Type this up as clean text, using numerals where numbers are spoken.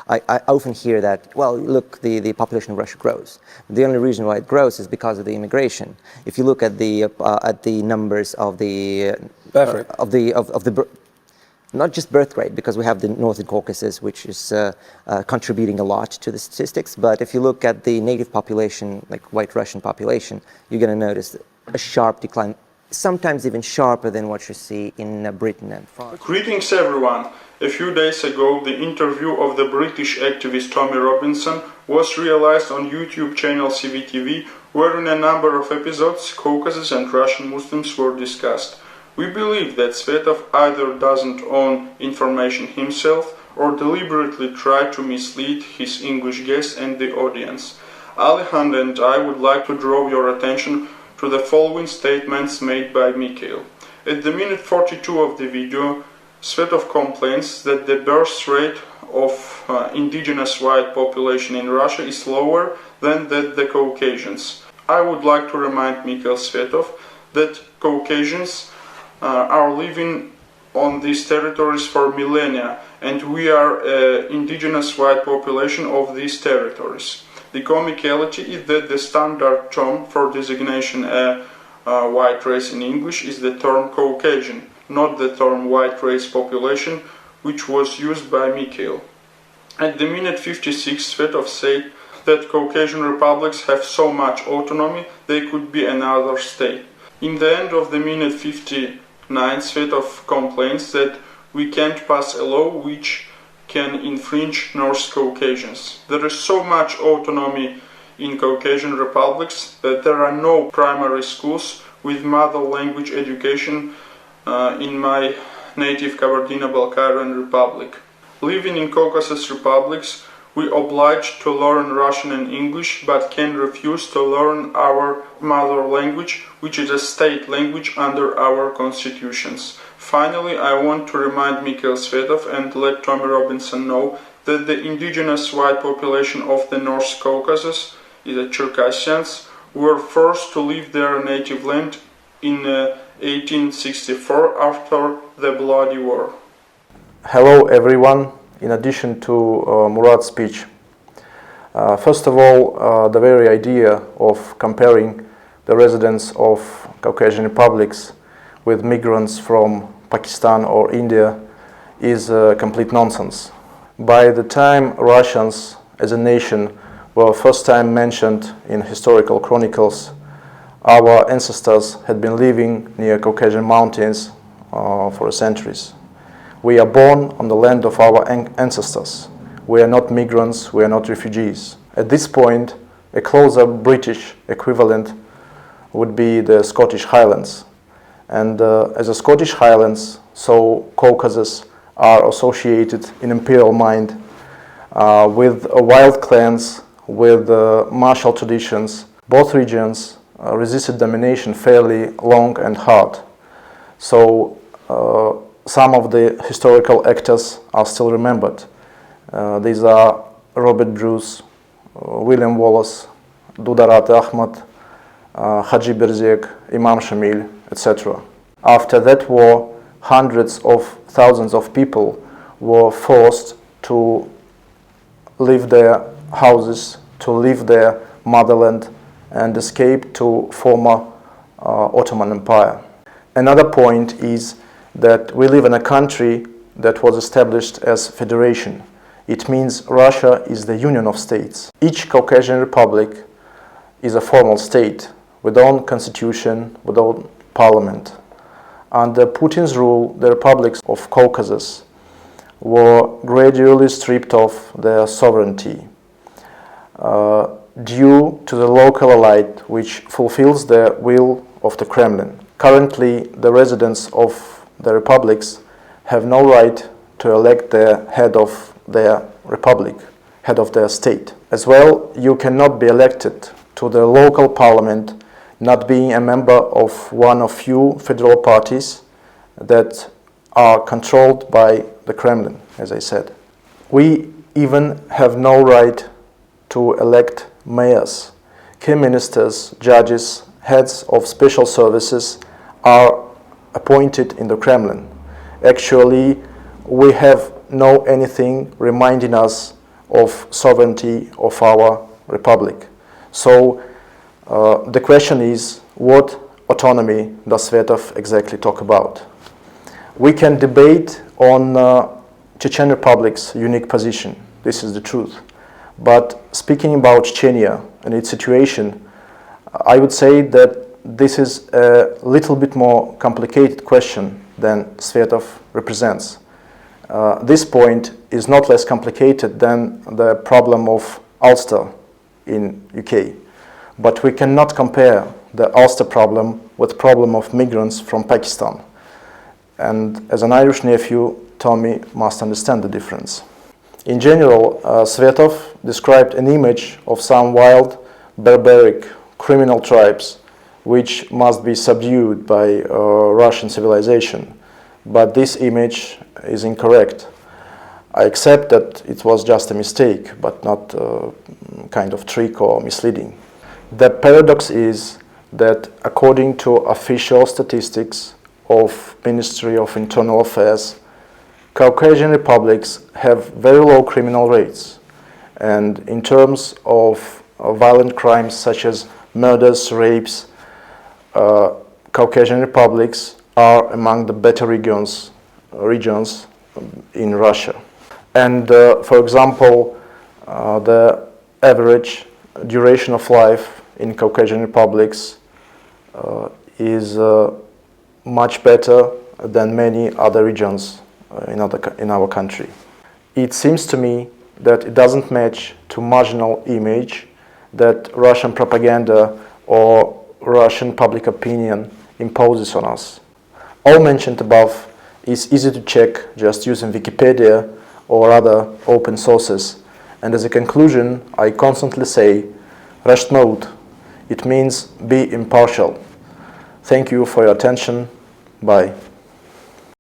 I often hear that, well, look, the population of Russia grows. The only reason why it grows is because of the immigration. If you look at the numbers of the not just birth rate, because we have the Northern Caucasus, which is contributing a lot to the statistics, but if you look at the native population, like white Russian population, you're going to notice a sharp decline, sometimes even sharper than what you see in Britain and France. Greetings everyone! A few days ago, the interview of the British activist Svetov-Robinson was realized on YouTube channel CVTV, where in a number of episodes, Caucasus and Russian Muslims were discussed. We believe that Svetov either doesn't own information himself or deliberately tried to mislead his English guests and the audience. Alejandro and I would like to draw your attention to the following statements made by Mihailu. At the minute 42 of the video, Svetov complains that the birth rate of indigenous white population in Russia is lower than that the Caucasians. I would like to remind Mikhail Svetov that Caucasians are living on these territories for millennia, and we are indigenous white population of these territories. The comicality is that the standard term for designation a white race in English is the term Caucasian, not the term white race population, which was used by Mihailu. At the minute 56, Svetov said that Caucasian republics have so much autonomy they could be another state. In the end of the minute 59, Svetov complains that we can't pass a law which can infringe North Caucasians. There is so much autonomy in Caucasian republics that there are no primary schools with mother language education in my native Kabardino-Balkarian republic. Living in Caucasus republics, we obliged to learn Russian and English, but can refuse to learn our mother language, which is a state language under our constitutions. Finally, I want to remind Mikhail Svetov and let Svetov-Robinson know that the indigenous white population of the North Caucasus, the Caucasians, were forced to leave their native land in 1864 after the Bloody War. Hello everyone. In addition to Murat's speech, first of all, the very idea of comparing the residents of Caucasian republics with migrants from Pakistan or India is complete nonsense. By the time Russians as a nation were first time mentioned in historical chronicles, our ancestors had been living near Caucasian mountains for centuries. We are born on the land of our ancestors. We are not migrants, we are not refugees. At this point, a closer British equivalent would be the Scottish Highlands. And as the Scottish Highlands, so Caucasus are associated in imperial mind with wild clans, with martial traditions. Both regions resisted domination fairly long and hard. So some of the historical actors are still remembered. These are Robert Bruce, William Wallace, Dudarat Ahmad, Haji Berzek, Imam Shamil, etc. After that war, hundreds of thousands of people were forced to leave their houses, to leave their motherland and escape to former Ottoman Empire. Another point is that we live in a country that was established as federation. It means Russia is the union of states. Each Caucasian republic is a formal state with own constitution, with own parliament. Under Putin's rule, the republics of Caucasus were gradually stripped of their sovereignty due to the local elite which fulfills the will of the Kremlin. Currently, the residents of the republics have no right to elect the head of their republic, head of their state. As well, you cannot be elected to the local parliament not being a member of one of few federal parties that are controlled by the Kremlin, as I said. We even have no right to elect mayors. Key ministers, judges, heads of special services are appointed in the Kremlin. Actually, we have no anything reminding us of sovereignty of our republic. So the question is, what autonomy does Svetov exactly talk about? We can debate on Chechen Republic's unique position. This is the truth. But speaking about Chechnya and its situation, I would say that this is a little bit more complicated question than Svetov represents. This point is not less complicated than the problem of Ulster in UK. But we cannot compare the Ulster problem with problem of migrants from Pakistan. And as an Irish nephew, Tommy must understand the difference. In general, Svetov described an image of some wild, barbaric, criminal tribes which must be subdued by Russian civilization. But this image is incorrect. I accept that it was just a mistake, but not a kind of trick or misleading. The paradox is that according to official statistics of Ministry of Internal Affairs, Caucasian republics have very low criminal rates. And in terms of violent crimes such as murders, rapes, Caucasian republics are among the better regions in Russia. And for example, the average duration of life in Caucasian republics is much better than many other regions in our country. It seems to me that it doesn't match to marginal image that Russian propaganda or Russian public opinion imposes on us. All mentioned above is easy to check just using Wikipedia or other open sources. And as a conclusion, I constantly say, rashnout. It means be impartial. Thank you for your attention. Bye.